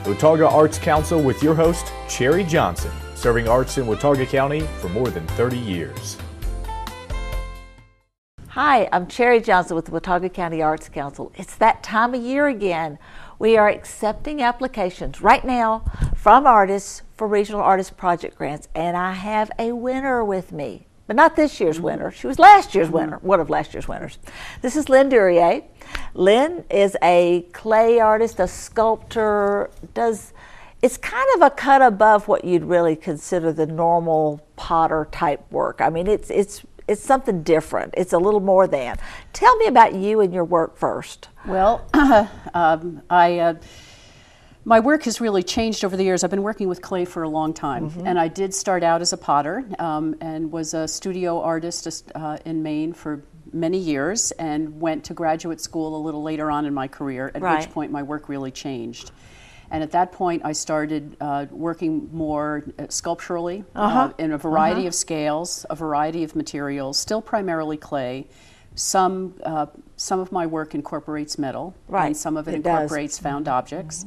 The Watauga Arts Council with your host, Cherry Johnson, serving arts in Watauga County for more than 30 years. Hi, I'm Cherry Johnson with the Watauga County Arts Council. It's that time of year again. We are accepting applications right now from artists for Regional Artist Project Grants, and I have a winner with me. But not this year's winner. She was last year's winner, one of last year's winners. This is Lynn Druryea. Lynn is a clay artist, a sculptor, it's kind of a cut above what you'd really consider the normal potter type work. I mean, it's something different. It's a little more than. Tell me about you and your work first. Well, my work has really changed over the years. I've been working with clay for a long time, and I did start out as a potter and was a studio artist in Maine for many years, and went to graduate school a little later on in my career, at which point my work really changed. And at that point, I started working more sculpturally in a variety of scales, a variety of materials, still primarily clay. Some of my work incorporates metal, and some of it incorporates found objects.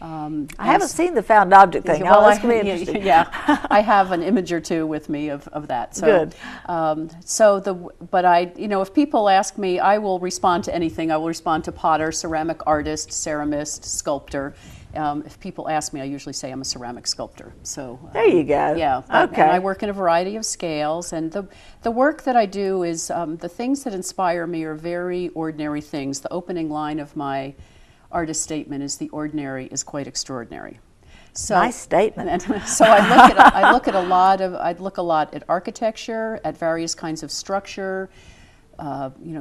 I haven't seen the found object thing. Well, that's going to be interesting. Yeah, I have an image or two with me of that. So, good. But if people ask me, I will respond to anything. I will respond to potter, ceramic artist, ceramist, sculptor. If people ask me, I usually say I'm a ceramic sculptor. So there you go. Yeah. Okay. And I work in a variety of scales, and the work that I do is the things that inspire me are very ordinary things. The opening line of my artist statement is, "The ordinary is quite extraordinary." So, nice statement. And so I look a lot at architecture, at various kinds of structure.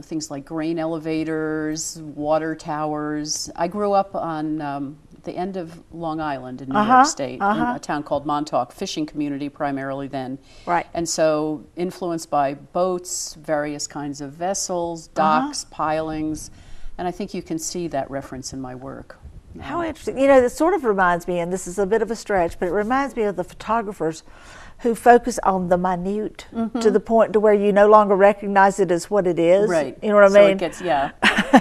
Things like grain elevators, water towers. I grew up on the end of Long Island in New York State, in a town called Montauk, fishing community primarily then. Right. And so influenced by boats, various kinds of vessels, docks, pilings, and I think you can see that reference in my work. How interesting. It sort of reminds me, and this is a bit of a stretch, but it reminds me of the photographers who focus on the minute to the point to where you no longer recognize it as what it is. Right. You know what I mean? So it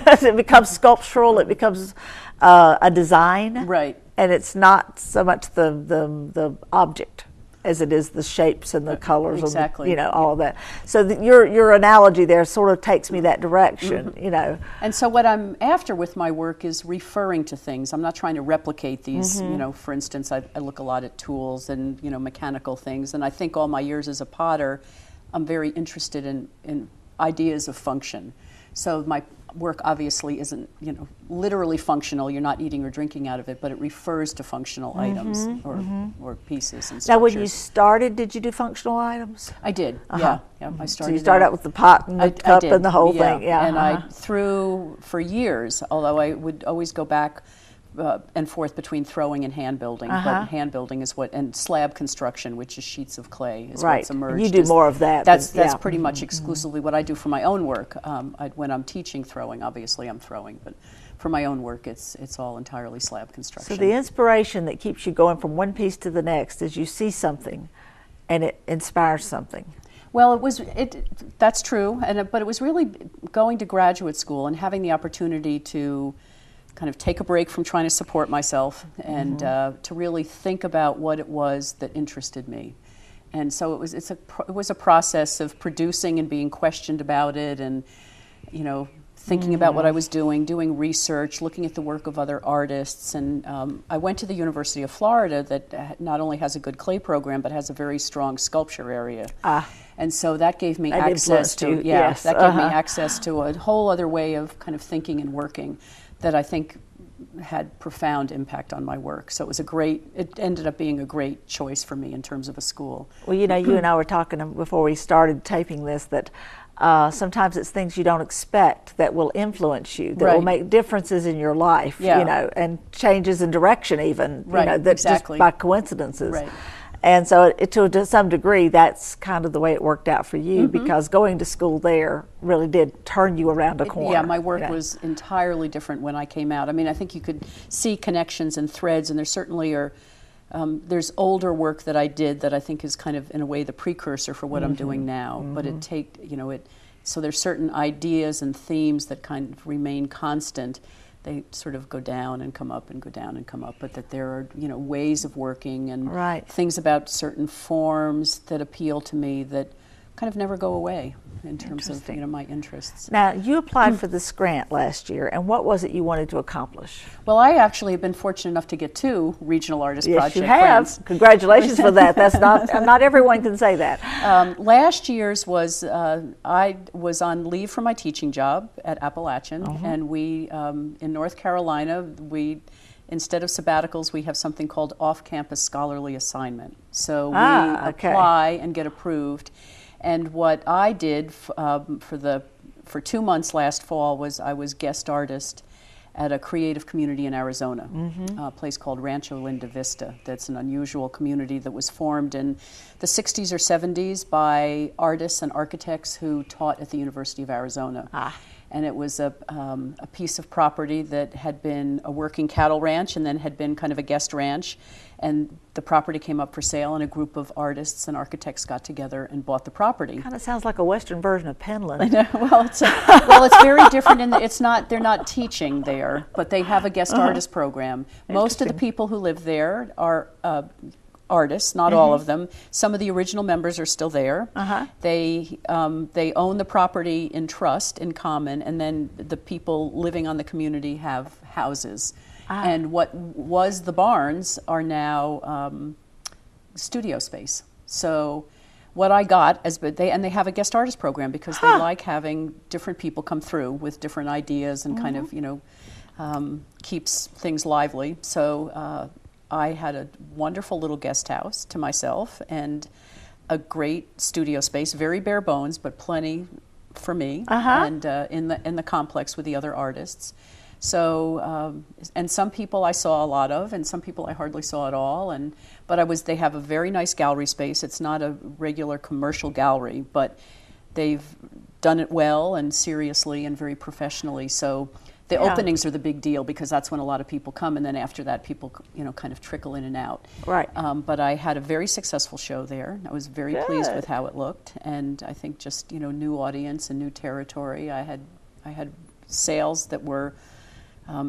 gets, it becomes sculptural, it becomes a design. Right. And it's not so much the object as it is the shapes and the colors, exactly. and all of that. So your analogy there sort of takes me that direction, And so what I'm after with my work is referring to things. I'm not trying to replicate these, for instance, I look a lot at tools and, mechanical things, and I think all my years as a potter, I'm very interested in ideas of function. So my work obviously isn't, literally functional. You're not eating or drinking out of it, but it refers to functional items or pieces and structures. Now, when you started, did you do functional items? I did. Yeah. I started. So you started out with the pot and the cup and the whole thing. Yeah. And I threw for years, although I would always go back and forth between throwing and hand building. But hand building is and slab construction, which is sheets of clay, is what's emerged. You do more of that. That's pretty much exclusively what I do for my own work. When I'm teaching throwing, obviously I'm throwing, but for my own work, it's all entirely slab construction. So the inspiration that keeps you going from one piece to the next is you see something, and it inspires something. Well, that's true, but it was really going to graduate school and having the opportunity to kind of take a break from trying to support myself and to really think about what it was that interested me. And so it was a process of producing and being questioned about it, and thinking about what I was doing research, looking at the work of other artists. And I went to the University of Florida that not only has a good clay program, but has a very strong sculpture area. And so that gave me access to access to a whole other way of kind of thinking and working that I think had profound impact on my work. So it ended up being a great choice for me in terms of a school. Well, you and I were talking before we started taping this that sometimes it's things you don't expect that will influence you, that will make differences in your life, and changes in direction even, just by coincidences. Right. And so to some degree, that's kind of the way it worked out for you, because going to school there really did turn you around a corner. Yeah, my work was entirely different when I came out. I mean, I think you could see connections and threads, and there certainly are, there's older work that I did that I think is kind of, in a way, the precursor for what I'm doing now. But so there's certain ideas and themes that kind of remain constant they sort of go down and come up and go down and come up, but that there are, you know, ways of working and things about certain forms that appeal to me that kind of never go away in terms of, you know, my interests. Now, you applied for this grant last year, and what was it you wanted to accomplish? Well, I actually have been fortunate enough to get 2 regional artist project Yes, you have. grants. Congratulations for that. That's not everyone can say that. Last year's was I was on leave from my teaching job at Appalachian, and we in North Carolina instead of sabbaticals, we have something called off-campus scholarly assignment. So we apply and get approved. And what I did for 2 months last fall was I was guest artist at a creative community in Arizona, a place called Rancho Linda Vista. That's an unusual community that was formed in the 60s or 70s by artists and architects who taught at the University of Arizona. And it was a piece of property that had been a working cattle ranch and then had been kind of a guest ranch. And the property came up for sale, and a group of artists and architects got together and bought the property. Kind of sounds like a Western version of Penland. I know. Well, it's very different in that they're not teaching there, but they have a guest artist program. Most of the people who live there are artists, not all of them. Some of the original members are still there. They own the property in trust, in common, and then the people living on the community have houses. And what was the barns are now studio space. So what I got, they have a guest artist program because they like having different people come through with different ideas and kind of, you know, keeps things lively. So I had a wonderful little guest house to myself and a great studio space, very bare bones, but plenty for me, and in the complex with the other artists. So, and some people I saw a lot of, and some people I hardly saw at all. But they have a very nice gallery space. It's not a regular commercial gallery, but they've done it well and seriously and very professionally. So the openings are the big deal because that's when a lot of people come, and then after that, people, you know, kind of trickle in and out. Right. But I had a very successful show there. I was very pleased with how it looked, and I think just, you know, new audience and new territory. I had sales that were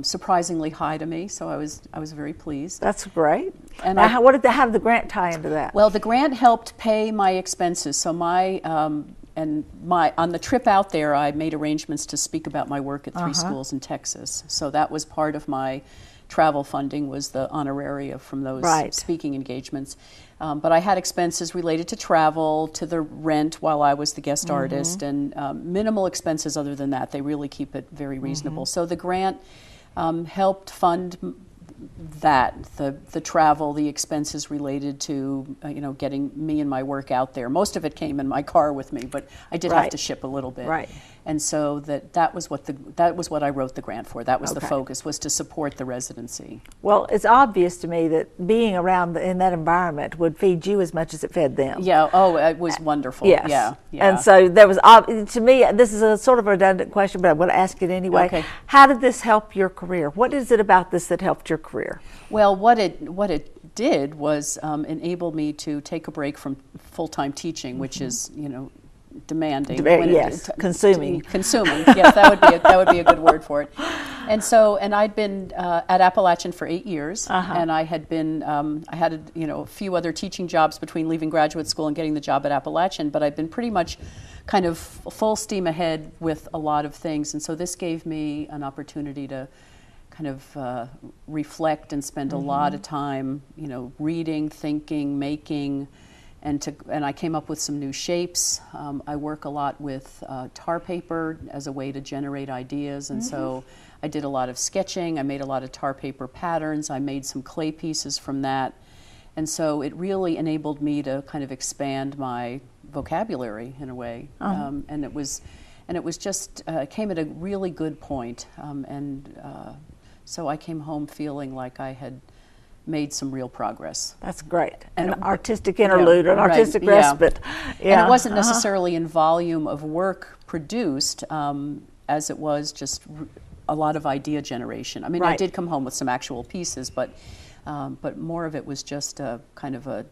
surprisingly high to me, so I was very pleased. That's great. And now, how did the grant tie into that? Well, the grant helped pay my expenses. So on the trip out there, I made arrangements to speak about my work at 3 schools in Texas. So that was part of my travel funding, was the honoraria from those speaking engagements. But I had expenses related to travel, to the rent while I was the guest artist, and minimal expenses other than that. They really keep it very reasonable. So the grant helped fund that, the travel, the expenses related to you know, getting me and my work out there. Most of it came in my car with me, but I did have to ship a little bit. And so that was what I wrote the grant for. That was the focus, was to support the residency. Well, it's obvious to me that being around in that environment would feed you as much as it fed them. Yeah. Oh, it was wonderful. Yes. Yeah. And so there was, to me, this is a sort of a redundant question, but I'm going to ask it anyway. Okay. How did this help your career? What is it about this that helped your career? Well, what it did was enable me to take a break from full-time teaching, which is, you know, demanding. Consuming. Consuming. Yes, that would be a good word for it. And I'd been at Appalachian for 8 years, and I had been I had a few other teaching jobs between leaving graduate school and getting the job at Appalachian, but I'd been pretty much kind of full steam ahead with a lot of things, and so this gave me an opportunity to kind of reflect and spend a lot of time, you know, reading, thinking, making. And I came up with some new shapes. I work a lot with tar paper as a way to generate ideas, and so I did a lot of sketching. I made a lot of tar paper patterns. I made some clay pieces from that, and so it really enabled me to kind of expand my vocabulary in a way. And it was just came at a really good point. So I came home feeling like I had made some real progress. That's great. An artistic interlude, an artistic respite. And it wasn't necessarily in volume of work produced as it was just a lot of idea generation. I mean, I did come home with some actual pieces, but more of it was just a kind of a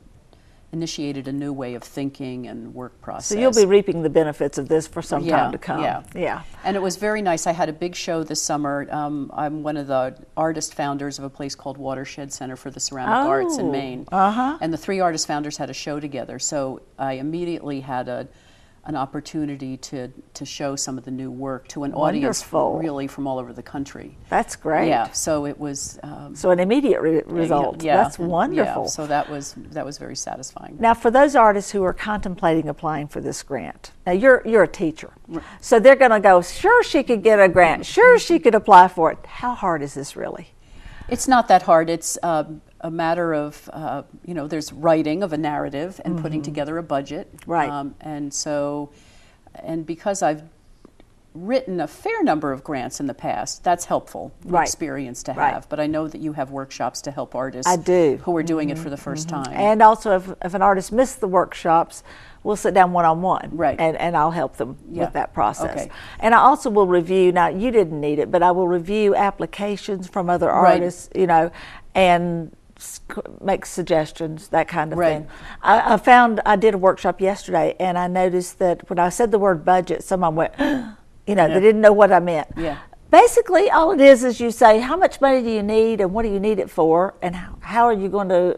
initiated a new way of thinking and work process. So you'll be reaping the benefits of this for some time to come. Yeah. And it was very nice. I had a big show this summer. I'm one of the artist founders of a place called Watershed Center for the Ceramic Arts in Maine. And the 3 artist founders had a show together. So I immediately had an opportunity to show some of the new work to an audience really from all over the country. That's great. Yeah, so it was... so an immediate result. Yeah, that's wonderful. Yeah, so that was very satisfying. Now, for those artists who are contemplating applying for this grant, now you're a teacher, so they're going to go, sure she could get a grant, sure she could apply for it. How hard is this really? It's not that hard. It's a matter of, there's writing of a narrative and putting together a budget. Right. And because I've written a fair number of grants in the past, that's helpful experience to have. But I know that you have workshops to help artists who are doing it for the first time. And also, if an artist missed the workshops, we'll sit down one-on-one, and I'll help them with that process. Okay. And I also will review, now you didn't need it, but I will review applications from other artists, and make suggestions, that kind of thing. I did a workshop yesterday, and I noticed that when I said the word budget, someone went, they didn't know what I meant. Yeah. Basically, all it is you say, how much money do you need, and what do you need it for, and how are you going to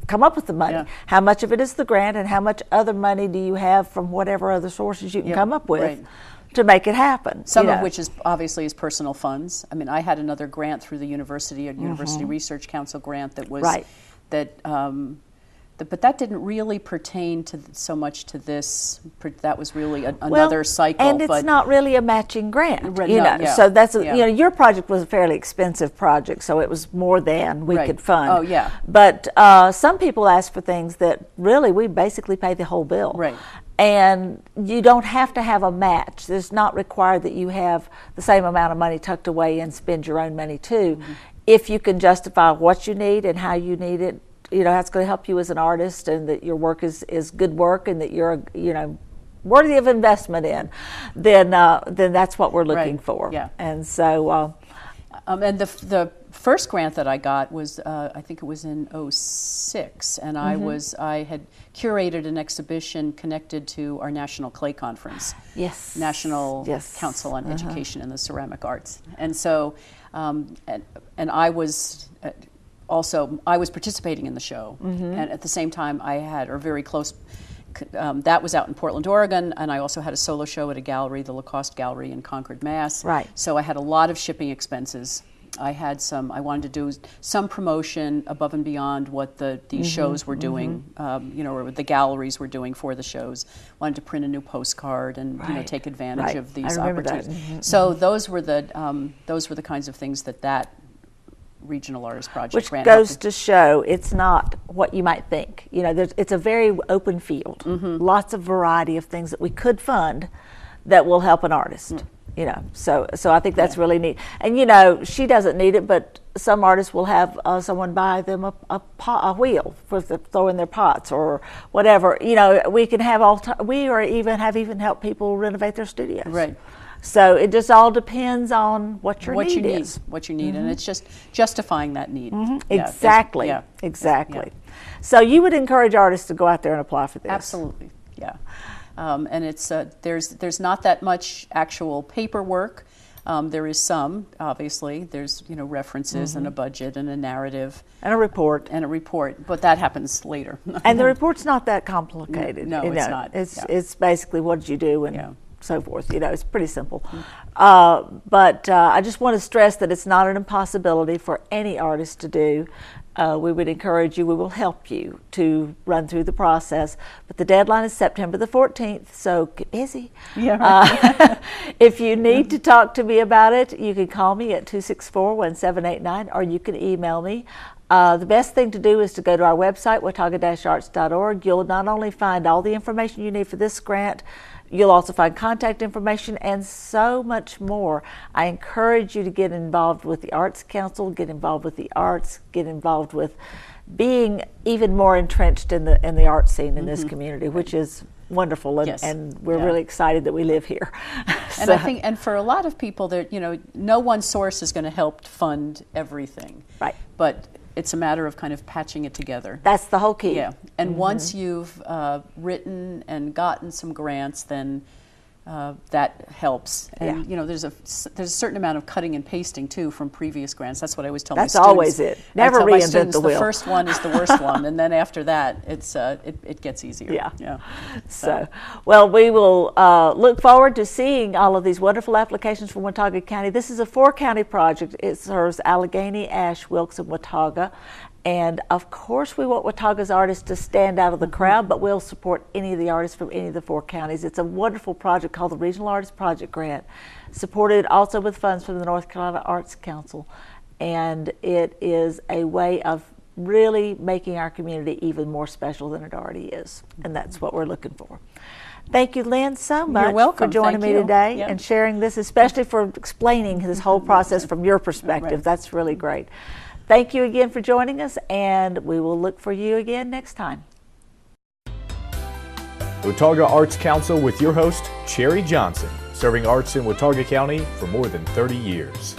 come up with the money? How much of it is the grant, and how much other money do you have from whatever other sources you can come up with to make it happen? Some of which is obviously is personal funds. I mean, I had another grant through the university, a University Research Council grant that was but that didn't really pertain to so much to this. That was really another cycle. And it's not really a matching grant, So that's your project was a fairly expensive project, so it was more than we could fund. Oh yeah. But some people ask for things that really we basically pay the whole bill. Right. And you don't have to have a match. It's not required that you have the same amount of money tucked away and spend your own money too. If you can justify what you need and how you need it, that's going to help you as an artist, and that your work is good work, and that you're worthy of investment in, then that's what we're looking for. Yeah. And so and the first grant that I got was I think it was in '06, and I had curated an exhibition connected to our National Clay Conference. National Council on Education in the Ceramic Arts. And so and I was I was participating in the show, and at the same time I had, or very close, that was out in Portland, Oregon, and I also had a solo show at a gallery, the Lacoste Gallery in Concord, Mass. So I had a lot of shipping expenses. I wanted to do some promotion above and beyond what these shows were doing, or what the galleries were doing for the shows. Wanted to print a new postcard and take advantage of these opportunities. So those were the kinds of things that Regional Artist Project which grant goes to show it's not what you might think. It's a very open field. Lots of variety of things that we could fund that will help an artist. So I think that's really neat. And she doesn't need it, but some artists will have someone buy them a wheel for throwing their pots or whatever. We can have we have even helped people renovate their studios. So it just all depends on what your need is. What you need, and it's just justifying that need. Exactly. So you would encourage artists to go out there and apply for this? Absolutely, yeah. And it's there's not that much actual paperwork. There is some, obviously. There's references and a budget and a narrative and a report but that happens later. And the report's not that complicated. No, it's not. It's basically what did you do and so forth. It's pretty simple. But I just want to stress that it's not an impossibility for any artist to do. We would encourage you, we will help you to run through the process. But the deadline is September the 14th, so get busy. If you need to talk to me about it, you can call me at 264-1789, or you can email me. The best thing to do is to go to our website, watauga-arts.org. You'll not only find all the information you need for this grant, you'll also find contact information and so much more. I encourage you to get involved with the Arts Council, get involved with the arts, get involved with being even more entrenched in the art scene in this community, which is wonderful, and we're really excited that we live here. And I think, and for a lot of people, no one source is going to help fund everything. But it's a matter of kind of patching it together. That's the whole key. Yeah, and once you've written and gotten some grants, then that helps. And you know, there's a certain amount of cutting and pasting too from previous grants. That's what I always tell my students. That's always it. Never I tell my reinvent students, the wheel. The first one is the worst one, and then after that, it's it gets easier. Yeah. So, well, we will look forward to seeing all of these wonderful applications from Watauga County. This is a 4-county project. It serves Allegheny, Ashe, Wilkes, and Watauga. And of course, we want Watauga's artists to stand out of the crowd, but we'll support any of the artists from any of the 4 counties. It's a wonderful project called the Regional Artist Project Grant, supported also with funds from the North Carolina Arts Council. And it is a way of really making our community even more special than it already is. And that's what we're looking for. Thank you, Lynn, so much You're welcome. for joining Thank me you. today Yep. and sharing this, especially for explaining this whole process from your perspective. Right. That's really great. Thank you again for joining us, and we will look for you again next time. Watauga Arts Council with your host, Cherry Johnson, serving arts in Watauga County for more than 30 years.